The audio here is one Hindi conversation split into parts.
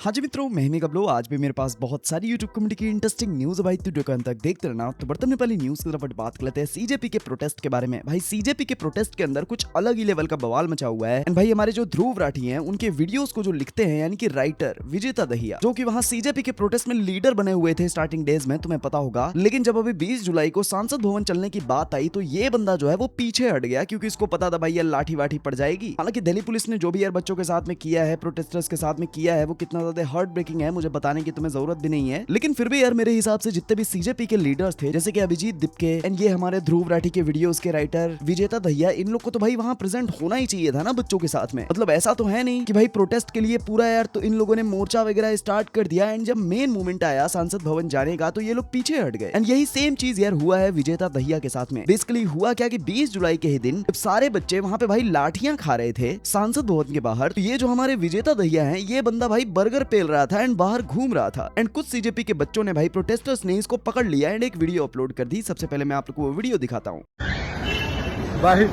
हाँ जी मित्रों, मैं ही गबलो। आज भी मेरे पास बहुत सारी यूट्यूब कम्युनिटी की इंटरेस्टिंग न्यूज है भाई, तो अंत तक देखते रहना। तो बढ़ते पहले न्यूज की तरफ बात कर लेते हैं सीजेपी के प्रोटेस्ट के बारे में। भाई सीजेपी के प्रोटेस्ट के अंदर कुछ अलग ही लेवल का बवाल मचा हुआ है। एंड भाई हमारे जो ध्रुव राठी हैं, उनके वीडियोस को जो लिखते हैं यानी कि राइटर विजेता दहिया, जो कि वहां सीजेपी के प्रोटेस्ट में लीडर बने हुए थे स्टार्टिंग डेज में, तुम्हें पता होगा। लेकिन जब अभी 20 जुलाई को सांसद भवन चलने की बात आई तो ये बंदा जो है वो पीछे हट गया, क्योंकि इसको पता था भाई यार लाठी वाठी पड़ जाएगी। हालांकि दिल्ली पुलिस ने जो भी यार बच्चों के साथ में किया है, प्रोटेस्टर्स के साथ में किया है, वो कितना ज्यादा हार्ट ब्रेकिंग है मुझे बताने की तुम्हें जरूरत भी नहीं है। लेकिन फिर भी यार मेरे हिसाब से जितने भी सीजेपी के लीडर्स थे, जैसे कि अभिजीत दिपके एंड ये हमारे ध्रुव राठी के वीडियोस के राइटर विजेता दहिया, इन लोग को तो भाई वहां प्रेजेंट होना ही चाहिए था ना बच्चों के साथ में। मतलब ऐसा तो है नहीं कि भाई प्रोटेस्ट के लिए पूरा यार तो इन लोगों ने मोर्चा वगैरह स्टार्ट कर दिया एंड जब मेन मूवमेंट आया सांसद भवन जाने का तो ये लोग पीछे हट गए। एंड यही सेम चीज यार हुआ है विजेता दहिया के साथ में। बेसिकली हुआ क्या कि 20 जुलाई के ही दिन जब सारे बच्चे वहां पे भाई लाठियां खा रहे थे सांसद भवन के बाहर, तो ये जो हमारे विजेता दहिया है, ये बंदा भाई बर्गर पेल रहा था एंड बाहर घूम रहा था। एंड कुछ सीजेपी के बच्चों ने भाई प्रोटेस्टर्स ने इसको पकड़ लिया एंड एक वीडियो अपलोड कर दी। सबसे पहले मैं आप लोग को वो वीडियो दिखाता हूँ। भाई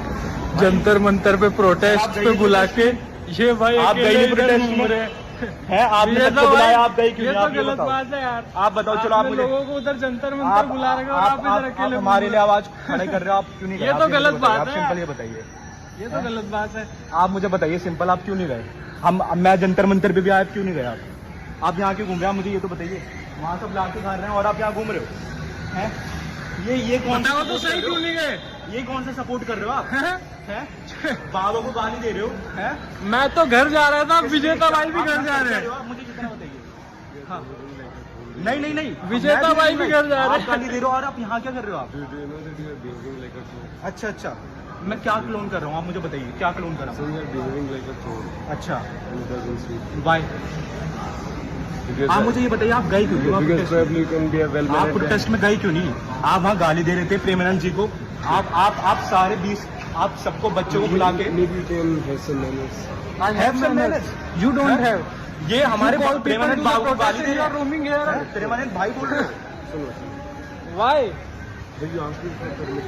जंतर मंतर पे प्रोटेस्ट पे बुला के ये भाई आप गए प्रोटेस्ट में हैं? आपने सबको बुलाया, आप गए क्यों? ये तो गलत बात है यार। आप बताओ। चलो आप मुझे लोगों को उधर जंतर मंतर बुला रहे हो और आप इधर अकेले हमारे लिए आवाज खड़े कर रहे हो, आप क्यों नहीं गए? ये तो गलत बात आप है। सिंपल ये बताइए, ये तो गलत बात है। आप मुझे बताइए सिंपल, आप क्यों नहीं गए? मैं जंतर मंतर पे भी आया, क्यों नहीं गए? आप यहाँ क्यों घूम रहे हैं? मुझे ये तो बताइए। वहाँ सब लाके खा रहे हैं और आप यहाँ घूम रहे हो हैं? ये कौन सा तो सही क्यों नहीं गए? ये कौन सा सपोर्ट कर रहे हो आप? हैं? बाबा को गाली दे रहे हो हैं? मैं तो घर जा रहा था, विजेता भाई भी घर जा रहे हैं। आप मुझे कितना बताइए। हाँ। नहीं विजेता भाई भी घर जा रहे हैं। गाली दे रहे हो और आप यहाँ क्या कर रहे हो? आप अच्छा मैं क्या क्लोन कर रहा हूँ? आप मुझे बताइए क्या क्लोन कर रहा हूँ? अच्छा बाय। आप मुझे ये बताइए आप गए क्यों नहीं? आप प्रोटेस्ट में गए क्यों नहीं? आप वहाँ गाली दे रहे थे प्रेमानंद जी को। आप सारे 20 आप सबको बच्चों को बुला के यू डोंट हैव। ये हमारे प्रेमानंद बाबू को गाली दे रहे हैं। प्रेमानंद भाई बोल रहे हो? Why?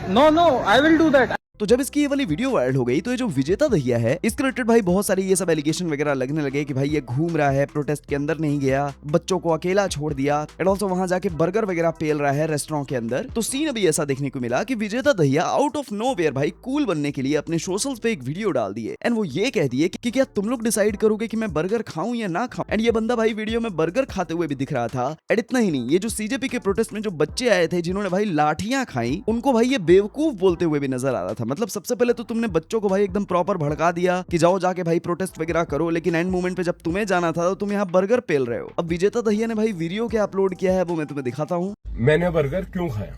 No I will do that. तो जब इसकी ये वाली वीडियो वायरल हो गई तो ये जो विजेता दहिया है, इसके रिलेटेड भाई बहुत सारे ये सब एलिगेशन वगैरह लगने लगे कि भाई ये घूम रहा है, प्रोटेस्ट के अंदर नहीं गया, बच्चों को अकेला छोड़ दिया एंड ऑल्सो वहां जाके बर्गर वगैरह पेल रहा है रेस्टोरेंट के अंदर। तो सीन अभी ऐसा देखने को मिला कि विजेता दहिया आउट ऑफ नोवेयर भाई कूल बनने के लिए अपने सोशल्स पे एक वीडियो डाल दिए एंड वो ये कह दिए कि क्या तुम लोग डिसाइड करोगे कि मैं बर्गर खाऊं या ना खाऊं। एंड ये बंदा भाई वीडियो में बर्गर खाते हुए भी दिख रहा था। एंड इतना ही नहीं, ये जो सीजेपी के प्रोटेस्ट में जो बच्चे आए थे जिन्होंने भाई लाठियां खाई, उनको भाई ये बेवकूफ बोलते हुए भी नजर आ रहा था। मतलब सबसे पहले तो तुमने बच्चों को भाई एकदम प्रॉपर भड़का दिया कि जाओ जाके भाई प्रोटेस्ट वगैरह करो, लेकिन एंड मोमेंट पे जब तुम्हें जाना था तो तुम यहाँ बर्गर पेल रहे हो। अब विजेता दहिया ने भाई वीडियो क्या अपलोड किया है वो मैं तुम्हें दिखाता हूँ। मैंने बर्गर क्यों खाया,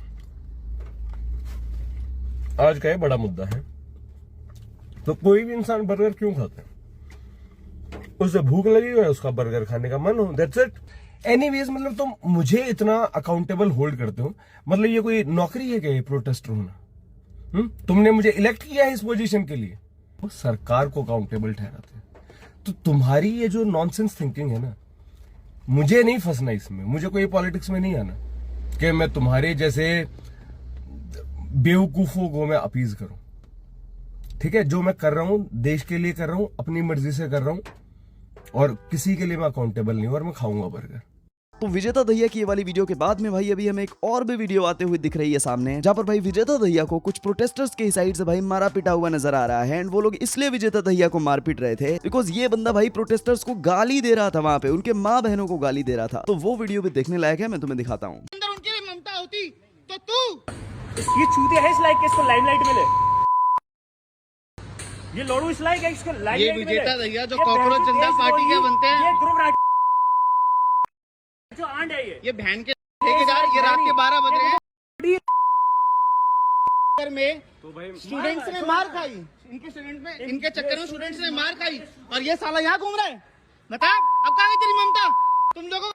आज का ये बड़ा मुद्दा है। तो कोई भी इंसान बर्गर क्यों खाता है? उसे भूख लगी हो, उसका बर्गर खाने का मन हो, दैट्स इट। एनीवेज मतलब तुम मुझे इतना अकाउंटेबल होल्ड करते हो, मतलब ये कोई नौकरी है क्या ये प्रोटेस्टर होना? तुमने मुझे इलेक्ट किया है इस पोजीशन के लिए, वो सरकार को अकाउंटेबल ठहराते हैं। तो तुम्हारी ये जो नॉनसेंस थिंकिंग है ना, मुझे नहीं फंसना इसमें। मुझे कोई पॉलिटिक्स में नहीं आना कि मैं तुम्हारे जैसे बेवकूफों को मैं अपीज करूं। ठीक है, जो मैं कर रहा हूं देश के लिए कर रहा हूं, अपनी मर्जी से कर रहा हूं और किसी के लिए मैं अकाउंटेबल नहीं हूं और मैं खाऊंगा बर्गर। तो विजेता दहिया की ये वाली वीडियो के बाद में भाई अभी हमें एक और भी वीडियो आते हुए दिख रही है सामने, जहां पर भाई विजेता दहिया को कुछ प्रोटेस्टर्स के साइड से भाई मारा पीटा हुआ नजर आ रहा है। एंड वो लोग इसलिए विजेता दहिया को मार पीट रहे थे बिकॉज ये बंदा भाई प्रोटेस्टर्स को गाली दे रहा था, वहां पे उनके माँ बहनों को गाली दे रहा था। तो वो वीडियो भी देखने लायक है, मैं तुम्हें दिखाता हूँ। उनकी भी ममता होती तो तू ये चूतिया है, इस लाइक के इसको लाइमलाइट मिले। ये लोड़ू इस लाइक है, इसको लाइमलाइट ये मिले। विजेता दहिया जो कॉकरोच जनता पार्टी के बनते हैं, ये ध्रुव राठी जो आंड है, ये बहन के ठेकेदार, ये रात के 12 बज रहे हैं में तो भाई स्टूडेंट्स ने मार खाई, इनके चक्कर में स्टूडेंट्स ने मार खाई और ये साला यहाँ घूम रहा है। बता अब कहाँ गई तेरी ममता तुम लोगों?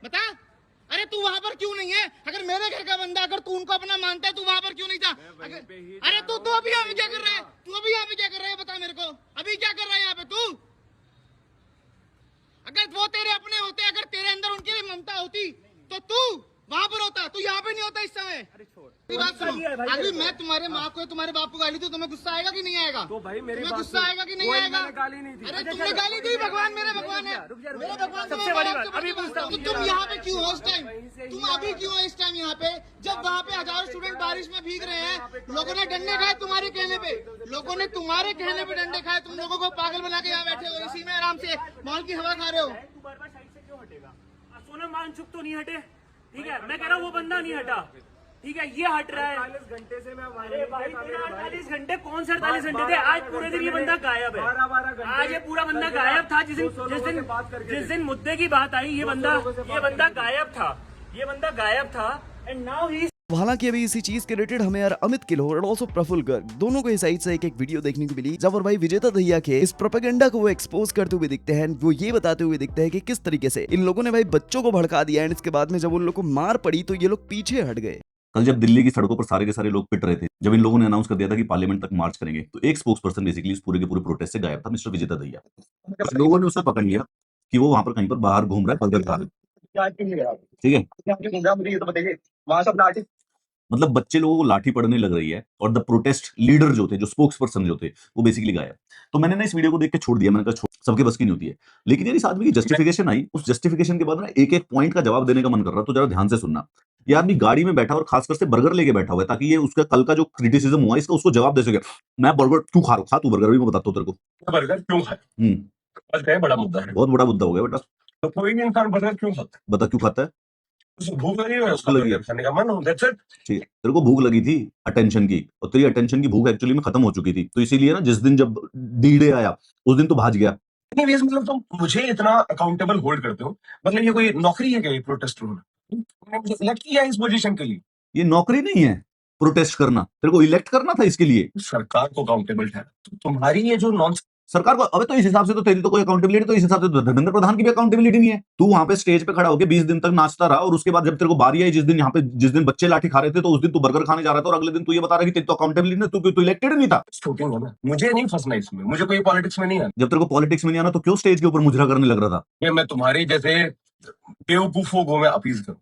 बता, अरे तू वहां पर क्यों नहीं है? अगर मेरे घर का बंदा, अगर तू उनको अपना मानता है, तू वहां पर क्यों नहीं था? अरे तू अभी यहाँ पे क्या कर रहा है? तू अभी यहाँ पे क्या कर रहा है? बता मेरे को, अभी क्या कर रहा है यहाँ पे तू? अगर वो तेरे अपने होते, अगर तेरे अंदर उनकी भी ममता होती तो तू वहां पर होता, तू यहाँ पे नहीं होता इस समय। मेरी बात सुनो, अभी मैं तुम्हारे माँ को तुम्हारे बाप को गाली दूं, तुम्हें गुस्सा आएगा कि नहीं आएगा? तो भाई मेरी तुम्हें बात गुस्सा आएगा कि नहीं आएगा? गाली नहीं थी। अरे तुमने गाली दी, भगवान मेरे भगवान है, मेरे भगवान सबसे बड़ी बात, अभी तो तुम यहाँ पे क्यों हो इस टाइम? तुम अभी क्यों हो इस टाइम यहाँ पे, जब वहाँ पे हजारों स्टूडेंट बारिश में भीग रहे हैं? लोगों ने डंडे खाए तुम्हारे कहने पे, लोगों ने तुम्हारे कहने पे डंडे खाए, तुम लोगों को पागल बना के यहाँ बैठे हो, इसी में आराम से मॉल की हवा खा रहे हो। तू बार-बार साइड से क्यों हटेगा? सोनम वांगचुक तो नहीं हटे, ठीक है, मैं कह रहा हूँ वो बंदा नहीं हटा, ठीक है, ये हट रहा है। 48 घंटे से मैं 48 घंटे कौन से 48 घंटे थे? आज पूरे दिन ये बंदा गायब है। आज ये पूरा बंदा गायब था। जिस दिन मुद्दे की बात आई ये बंदा गायब था, ये बंदा गायब था। And now he. हालांकि अभी इसी चीज के रिलेटेड हमें यार अमित किलोर और ऑल्सो प्रफुल्ल गर्ग दोनों को इस साइड से एक वीडियो देखने को मिली, जब और भाई विजेता दहिया के इस प्रोपेगेंडा को वो एक्सपोज करते हुए दिखते हैं। वो ये बताते हुए दिखते हैं कि किस तरीके से इन लोगों ने भाई बच्चों को भड़का दिया, एंड इसके बाद में जब उन लोगों को मार पड़ी तो ये लोग पीछे हट गए। कल जब दिल्ली की सड़कों पर सारे के सारे लोग पिट रहे थे, जब इन लोगों ने अनाउंस कर दिया था कि पार्लियामेंट तक मार्च करेंगे, तो एक स्पोक्स पर्सन बेसिकली इस पूरे के पूरे प्रोटेस्ट से गायब था, मिस्टर विजेता दहिया। लोगों ने उसे पकड़ लिया कि वो वहां पर कहीं पर बाहर घूम रहा है, बर्गर खा रहा है, ठीक है। मतलब बच्चे लोगों को लाठी पड़ने लग रही है और द प्रोटेस्ट लीडर जो थे, जो स्पोक्स पर्सन जो थे, वो बेसिकली गायब। तो मैंने ना इस वीडियो को देख के छोड़ दिया, मैंने कहा सबके बस की नहीं होती है। लेकिन यार इस आदमी की जस्टिफिकेशन आई, उस जस्टिफिकेशन के बाद ना एक एक पॉइंट का जवाब देने का मन कर रहा, तो जरा ध्यान से सुनना। ये आदमी गाड़ी में बैठा और खासकर से बर्गर लेके बैठा हुआ है, ताकि ये उसका कल का जो क्रिटिसिज्म हुआ इसका उसको जवाब दे सके। मैं बर्गर क्यों खा रहा हूँ, खा तू बर्गर, भी मैं बताता हूँ तेरे को बर्गर क्यों खाए। बड़ा मुद्दा है, बहुत बड़ा मुद्दा हो गया बेटा। तो कोई भी इंसान बर्गर क्यों खाता है? बता क्यों खाता है? उसे भूख लगी है, उसका बर्गर खाने का मन हो, दैट्स इट। ठीक है, तेरे को भूख लगी थी अटेंशन की, और तेरी अटेंशन की भूख एक्चुअली में खत्म हो चुकी थी, तो इसीलिए ना जिस दिन जब डी-डे आया उस दिन तो भाज गया। एनीवेज, मतलब तुम मुझे इतना अकाउंटेबल होल्ड करते हो, मतलब ये कोई नौकरी है क्या ये प्रोटेस्ट होना? तुमने मुझे इलेक्ट किया है इस पोजीशन के लिए। ये नौकरी नहीं है प्रोटेस्ट करना, तेरे को इलेक्ट करना था इसके लिए। सरकार को अकाउंटेबल ठहरा, तो तुम्हारी ये जो नॉन सरकार को, अबे तो इस हिसाब से तो तेरी तो कोई अकाउंटेबिलिटी, तो इस हिसाब से तो धर्मेंद्र प्रधान की भी अकाउंटेबिलिटी नहीं है। तू वहां पे स्टेज पे खड़ा होकर 20 दिन तक नाचता रहा, और उसके बाद जब तेरे को बारी आई जिस दिन यहाँ पे जिस दिन बच्चे लाठी खा रहे थे, तो उस दिन तू बर्गर खाने जा रहा था, और अगले दिन तू ये बता रहा है कि तेरी तो अकाउंटेबिलिटी नहीं, तू इलेक्टेड नहीं था। स्टोकिंग है ना, मुझे नहीं फंसना इसमें, मुझे कोई पॉलिटिक्स में नहीं आना। जब तेरे को पॉलिटिक्स में नहीं आना तो क्यों स्टेज के ऊपर मुजरा करने लग रहा था? ये मैं तुम्हारी जैसे बेवकूफों को मैं अपील करूं,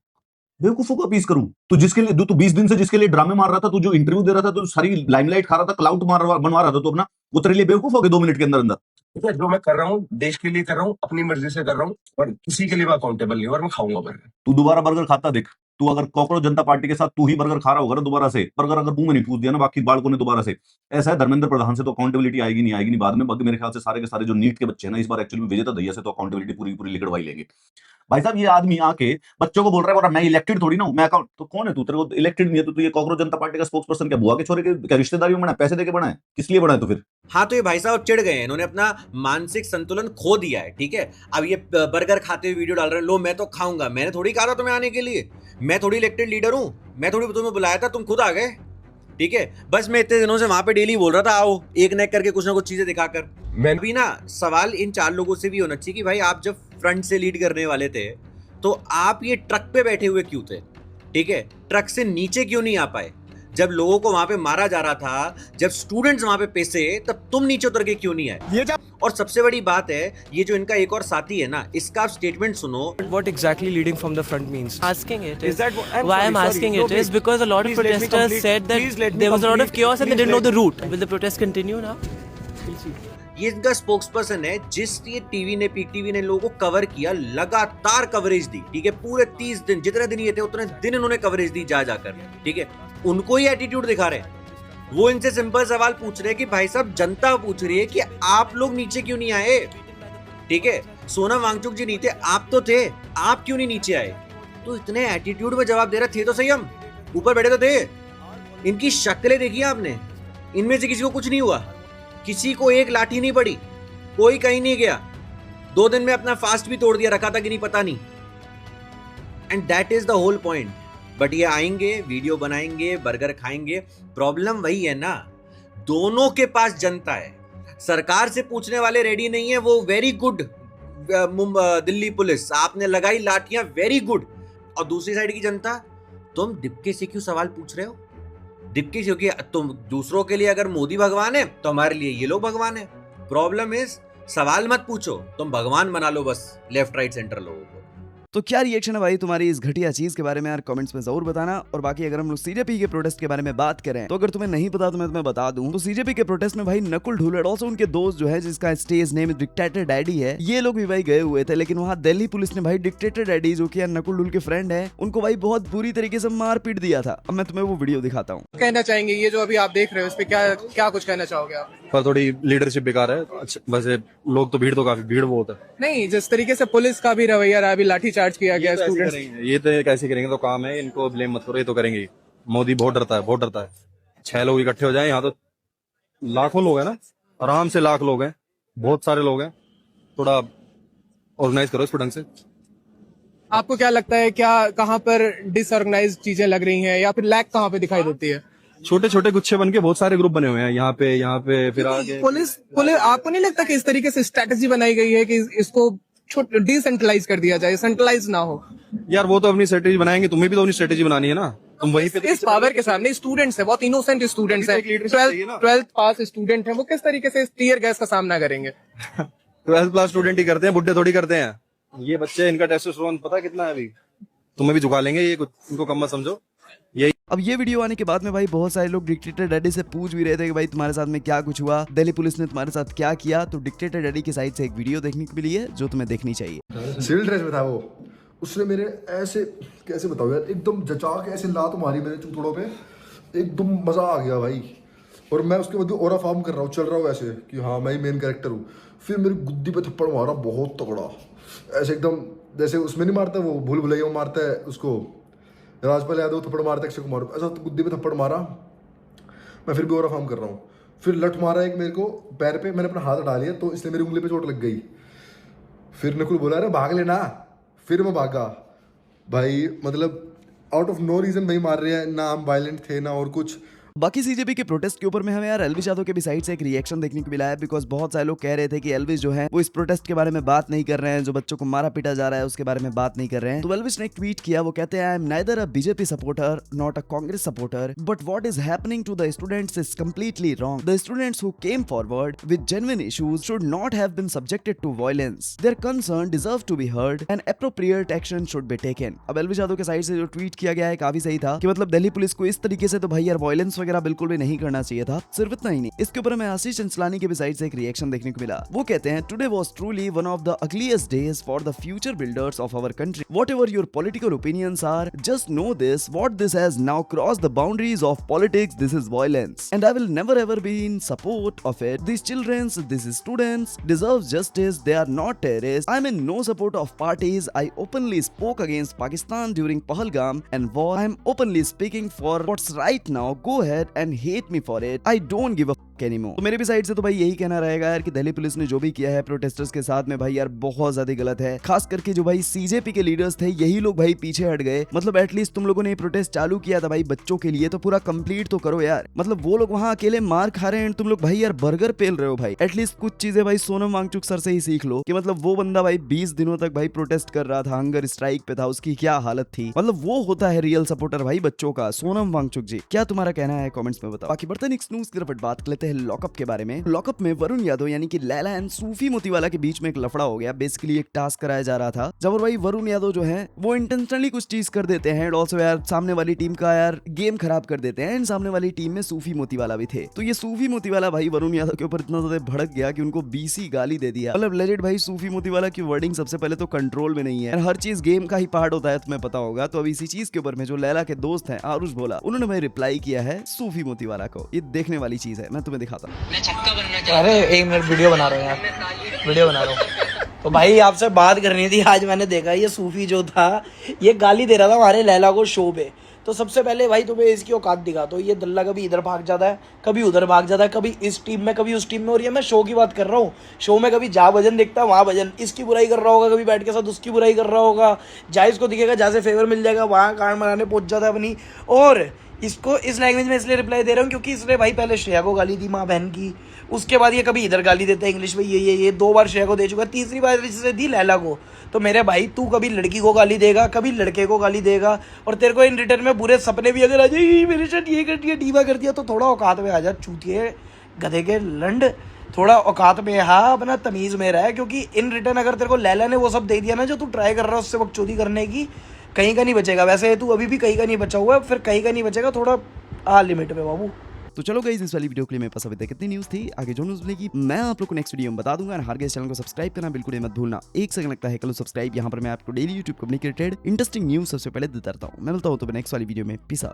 बेवकूफों को अपील करूं? तू जिसके लिए तू 20 दिन से जिसके लिए ड्रामे मार रहा था, तू जो इंटरव्यू दे रहा था, तू सारी लाइमलाइट खा रहा था, क्लाउड बनवा रहा था तू अपना, वो तेरे लिए बेवकूफ हो गए 2 मिनट के अंदर अंदर। ठीक है, जो मैं कर रहा हूँ देश के लिए कर रहा हूँ, अपनी मर्जी से कर रहा हूँ, और किसी के लिए मैं अकाउंटेबल नहीं हूं, और मैं खाऊंगा बर्गर। तू दोबारा बर्गर खाता देख, तू अगर कॉकरोच जनता पार्टी के साथ तू ही बर्गर खा रहा होगा ना दोबारा से, बर्गर अगर मुंह में नहीं ठूस दिया ना बाकी बालकों ने दोबारा से, ऐसा है धर्मेंद्र प्रधान से तो अकाउंटेबिलिटी आएगी नहीं बाद में। बाकी मेरे ख्याल से सारे के सारे जो नीट के बच्चे हैं ना, इस बार एक्चुअली विजेता दहिया से तो अकाउंटेबिलिटी पूरी पूरी लिखड़वाई लेंगे। भाई साहब, ये आदमी आके बच्चों को बोल रहा है मैं इलेक्टेड थोड़ी ना हूं, मैं अकाउंट, तो कौन है तू? तेरे को इलेक्टेड नहीं है तो तू ये कॉकरोच जनता पार्टी का स्पोक्स पर्सन क्या बुआ के छोरे के क्या रिश्तेदारी में बना है? पैसे देके बना है? किस लिए बना है तो फिर? हाँ, तो ये भाई साहब चिढ़ गए हैं, इन्होंने अपना मानसिक संतुलन खो दिया है, ठीक है। अब ये बर्गर खाते हुए वीडियो डाल रहे हैं, लो मैं तो खाऊंगा, मैंने थोड़ी कहा था तुम्हें आने के लिए, मैं थोड़ी इलेक्टेड लीडर हूं, मैं थोड़ी तुम्हें बुलाया था, तुम खुद आ गए, ठीक है। बस मैं इतने दिनों से वहां पे डेली बोल रहा था आओ एक न एक करके कुछ ना कुछ चीजें दिखाकर। मैं भी ना सवाल इन 4 लोगों से भी होना चाहिए कि भाई आप जब फ्रंट से लीड करने वाले थे तो आप ये ट्रक पे बैठे हुए क्यों थे, ठीक है, ट्रक से नीचे क्यों नहीं आ पाए? जब लोगों को वहां पे मारा जा रहा था, जब स्टूडेंट्स वहां पे पेसे, तब तुम नीचे उतर के क्यों नहीं आए? और सबसे बड़ी बात है, ये जो इनका एक और साथी है ना, इसका स्टेटमेंट सुनो। What exactly leading from the front means? Asking it Is that what, why I'm asking it is because a lot of protesters said that there was a lot of chaos and they didn't know the route. Will the protest continue now? ये इनका स्पोक्स पर्सन है, जिस ये टीवी ने, पीक टीवी ने लोगों को कवर किया, लगातार कवरेज दी, ठीक है, पूरे 30 दिन, जितने दिन ये थे उतने दिन इन्होंने कवरेज दी जा जाकर, ठीक है। उनको ही एटीट्यूड दिखा रहे हैं। वो इनसे सिंपल सवाल पूछ रहे हैं कि भाई साहब, जनता पूछ रही है कि आप लोग नीचे क्यों नहीं आए, ठीक है। सोनम वांगचुक जी नहीं थे, आप तो थे, आप क्यों नहीं नीचे आए? तो इतने एटीट्यूड में जवाब दे रहे थे तो सही, हम ऊपर बैठे तो थे। इनकी शक्लें देखी आपने, इनमें से किसी को कुछ नहीं हुआ, किसी को एक लाठी नहीं पड़ी, कोई कहीं नहीं गया, 2 दिन में अपना फास्ट भी तोड़ दिया, रखा था कि नहीं पता नहीं। And that is the whole point. But ये आएंगे, वीडियो बनाएंगे, बर्गर खाएंगे, प्रॉब्लम वही है ना, दोनों के पास जनता है, सरकार से पूछने वाले रेडी नहीं है। वो वेरी गुड दिल्ली पुलिस, आपने लगाई लाठियां, वेरी गुड। और दूसरी साइड की जनता, तुम डिप्के से क्यों सवाल पूछ रहे हो? डिप्के से, क्योंकि तुम दूसरों के लिए अगर मोदी भगवान है तो हमारे लिए ये लोग भगवान है। प्रॉब्लम इज सवाल मत पूछो, तुम भगवान बना लो बस लेफ्ट राइट सेंटर लोगों को। तो क्या रिएक्शन है भाई तुम्हारी इस घटिया चीज के बारे में यार कमेंट्स में जरूर बताना। और बाकी अगर हम लोग सीजेपी के प्रोटेस्ट के बारे में बात करें तो अगर तुम्हें नहीं पता तो मैं तुम्हें बता दूं, तो सीजेपी के प्रोटेस्ट में भाई नकुल ढुलर और उनके दोस्त जो है जिसका स्टेज नेम डिक्टेटर डैडी है, ये लोग भी भाई गए हुए थे। लेकिन वहाँ दिल्ली पुलिस ने भाई डिक्टेटर डैडी जो कि नकुल ढुल के फ्रेंड है, उनको भाई बहुत बुरी तरीके से मार पीट दिया था। अब मैं तुम्हें वो वीडियो दिखाता हूँ। कहना चाहेंगे ये जो अभी आप देख रहे हो इस पे क्या कुछ कहना चाहोगे आप? पर थोड़ी लीडरशिप बेकार है। अच्छा, वैसे लोग तो भीड़ बहुत है। नहीं, जिस तरीके से पुलिस का भी रवैया रहा, अभी लाठी चार्ज किया गया स्टूडेंट्स। ये तो कैसे करेंगे, तो काम है, इनको ब्लेम मत करो, ये तो करेंगे। मोदी बहुत डरता है। 6 लोग इकट्ठे हो जाए, यहाँ तो लाखों लोग हैं ना, आराम से लाख लोग हैं, बहुत सारे लोग हैं। थोड़ा ऑर्गेनाइज करो इसको ढंग से। आपको क्या लगता है, क्या कहाँ पर डिसऑर्गेनाइज चीजें लग रही हैं, या फिर लैक कहाँ पे दिखाई देती है? छोटे छोटे गुच्छे बन के बहुत सारे ग्रुप बने हुए हैं यहाँ पे फिर आगे। पुलिस आपको नहीं लगता कि इस तरीके से स्ट्रेटेजी बनाई गई है कि इसको डिसेंट्रलाइज कर दिया जाए, सेंट्रलाइज ना हो? यार वो तो अपनी स्ट्रेटेजी बनाएंगे, तुम्हें भी तो अपनी स्ट्रेटेजी बनानी है ना। तुम वहीं पे इस पावर के सामने स्टूडेंट्स है, बहुत इनोसेंट स्टूडेंट्स है, 12th पास स्टूडेंट है, वो किस तरीके से टीयर गैस का सामना करेंगे? 12th क्लास स्टूडेंट ही करते हैं, बुड्ढे थोड़ी करते हैं। ये बच्चे, इनका टेस्टोस्टेरोन पता कितना है अभी, तुम्हें भी झुका लेंगे, ये कुछ इनको कम मत समझो। यही अब ये वीडियो आने के बाद में भाई बहुत सारे लोग डिक्टेटर डैडी से पूछ भी रहे थे कि भाई तुम्हारे साथ में क्या कुछ हुआ, दिल्ली पुलिस ने तुम्हारे साथ क्या किया। तो डिक्टेटर डैडी की साइड से एक वीडियो देखने को मिली है जो तुम्हें देखनी चाहिए। सिविल ड्रेस में था वो, उसने मेरे ऐसे, कैसे बताओ यार, एकदम जचा के ऐसे लात मारी मेरे चूथड़ों पे, एकदम मजा आ गया भाई। और मैं उसके बाद ओरा फार्म कर रहा हूँ, चल रहा हूँ ऐसे कि हाँ मैं ही मेन कैरेक्टर हूँ। फिर मेरी गुद्दी पे थप्पड़ मारा बहुत तगड़ा, ऐसे एकदम जैसे उसमें नहीं मारता वो भूल भुलैया में मारता है उसको, राजपाल यादव थप्पड़ मारता है अक्षय कुमार, ऐसा तो गुद्दी पे थप्पड़ मारा। मैं फिर भी ओरा फार्म कर रहा हूँ, फिर लठ मारा एक मेरे को पैर पे, मैंने अपना हाथ हटा लिया तो इसलिए मेरी उंगली पे चोट लग गई। फिर नकुल बोला अरे भाग लेना, फिर मैं भागा भाई। मतलब आउट ऑफ नो रीजन भाई मार रहे हैं, ना हम वायलेंट थे ना और कुछ। बाकी सीजेपी के प्रोटेस्ट के ऊपर में हमें यार एल्विस यादव के भी साइड से एक रिएक्शन देखने को मिला है, बिकॉज बहुत सारे लोग कह रहे थे कि एल्विस जो है वो इस प्रोटेस्ट के बारे में बात नहीं कर रहे हैं, जो बच्चों को मारा पीटा जा रहा है उसके बारे में बात नहीं कर रहे हैं। तो एल्विस ने एक ट्वीट किया, वो कहते हैं I am neither a BJP supporter not a Congress supporter, but what is happening to the students is completely wrong. The students who came forward with genuine issues should not have been subjected to violence, their concern deserve to be heard and appropriate action should be taken. अब एल्विस यादव के साइड से जो ट्वीट किया गया है काफी सही था कि मतलब दिल्ली पुलिस को इस तरीके से तो भाई यार वायलेंस वगैरह बिल्कुल भी नहीं करना चाहिए था। सिर्फ इतना ही नहीं, इसके ऊपर हमें आशीष चंचलानी के भी साइड से एक रिएक्शन देखने को मिला। वो कहते हैं today was truly one of the ugliest days for the future builders of our country. Whatever your political opinions are, just know this, what this has now crossed the boundaries of politics, this is violence and I will never ever be in support of it. This childrens, this students deserve justice, they are not terrorist. I am in no support of parties. I openly spoke against Pakistan during Pahalgam and war. I am openly speaking for what's right now, go ahead and hate me for it, I don't give a fuck anymore। तो मेरे भी साइड से तो भाई यही कहना रहेगा यार कि दिल्ली पुलिस ने जो भी किया है प्रोटेस्टर्स के साथ में भाई यार बहुत ज्यादा गलत है। खास करके जो भाई सीजेपी के लीडर्स थे यही लोग भाई पीछे हट गए। मतलब एटलीस्ट तुम लोगों ने प्रोटेस्ट चालू किया था भाई बच्चों के लिए, तो पूरा कंप्लीट तो करो यार। मतलब वो लोग वहाँ अकेले मार खा रहे हैं, तुम लोग भाई यार बर्गर पेल रहे हो भाई। एटलीस्ट कुछ चीजें भाई सोनम वांगचुक सर से ही सीख लो कि मतलब वो बंदा भाई 20 दिनों तक भाई प्रोटेस्ट कर रहा था, हंगर स्ट्राइक पे था, उसकी क्या हालत थी। मतलब वो होता है रियल सपोर्टर भाई बच्चों का। सोनम वांगचुक जी, क्या तुम्हारा कहना है कमेंट्स में बताओ। बाकी बढ़ते हैं नेक्स्ट न्यूज़ की तरफ, बात करते हैं लॉकअप के बारे में। लॉकअप में वरुण यादव यानी कि लैला एंड सूफी मोतीवाला के बीच में एक लफड़ा हो गया। बेसिकली एक टास्क कराया जा रहा था जब भाई वरुण यादव जो है वो इंटेंशनली कुछ चीज कर देते हैं एंड ऑल्सो यार सामने वाली टीम का यार गेम खराब कर देते हैं। एंड सामने वाली टीम में सूफी मोतीवाला भी थे। तो ये सूफी मोतीवाला भाई वरुण यादव के ऊपर इतना ज्यादा भड़क गया कि उनको बीसी गाली दे दिया। मतलब लेजेंड भाई सूफी मोतीवाला की वर्डिंग सबसे पहले तो कंट्रोल में नहीं है, हर चीज गेम का ही पार्ट होता है, तुम्हें पता होगा। तो अब इसी चीज के ऊपर में जो लैला के दोस्त हैं आरुष भोला, उन्होंने भाई रिप्लाई किया है सूफी मोतीवाला को। ये देखने वाली चीज है, मैं तुम्हें दिखाता हूँ। अरे 1 मिनट वीडियो बना रहा हूँ यार, वीडियो बना रहा हूँ। तो भाई आपसे बात करनी थी। आज मैंने देखा ये सूफी जो था ये गाली दे रहा था हमारे लैला को शो पे। तो सबसे पहले भाई तुम्हें इसकी औकात दिखा। तो ये दल्ला कभी इधर भाग जाता है, कभी उधर भाग जाता है, कभी इस टीम में कभी उस टीम में। और ये मैं शो की बात कर रहा हूँ। शो में कभी जहाँ भजन देखता है वहाँ भजन इसकी बुराई कर रहा होगा, कभी बैठ के साथ उसकी बुराई कर रहा होगा। जहाँ इसको दिखेगा, जहाँ से फेवर मिल जाएगा वहाँ कान मराने पहुँच जाता है अपनी। और इसको इस लैंग्वेज में इसलिए रिप्लाई दे रहा हूँ क्योंकि इसने भाई पहले श्रेया को गाली दी माँ बहन की, उसके बाद ये कभी इधर गाली देता है इंग्लिश में, ये 2 बार श्रेया को दे चुका, तीसरी बार इसने दी लैला को। तो मेरे भाई तू कभी लड़की को गाली देगा, कभी लड़के को गाली देगा, और तेरे को इन रिटर्न में बुरे सपने भी अगर आ जाए मेरे साथ ये कर दिया, डीवा कर दिया, तो थोड़ा औकात में आ जा चूतिए गधे के लंड। थोड़ा औकात में हाँ अपना तमीज में रह, क्योंकि इन रिटर्न अगर तेरे को लैला ने वो सब दे दिया ना जो तू ट्राई कर रहा है उससे बकचोदी करने की, कहीं का नहीं बचेगा। वैसे तू अभी भी कहीं का नहीं बचा हुआ है, फिर कहीं का नहीं बचेगा, थोड़ा लिमिट में बाबू। तो चलो गाइस, इस वाली वीडियो के लिए मेरे पास अभी तक कितनी न्यूज़ थी। आगे जो न्यूज़ मिलेगी मैं आप लोग को नेक्स्ट वीडियो में बता दूंगा। और हर गाइस चैनल को सब्सक्राइब करना बिल्कुल मत भूलना। एक सेकंड लगता है कल सब्सक्राइब। यहाँ पर मैं आपको daily YouTube communicated interesting news सबसे पहले देता रहता हूँ। मैं मिलता हूँ तो नेक्स्ट वाली वीडियो में। Peace out.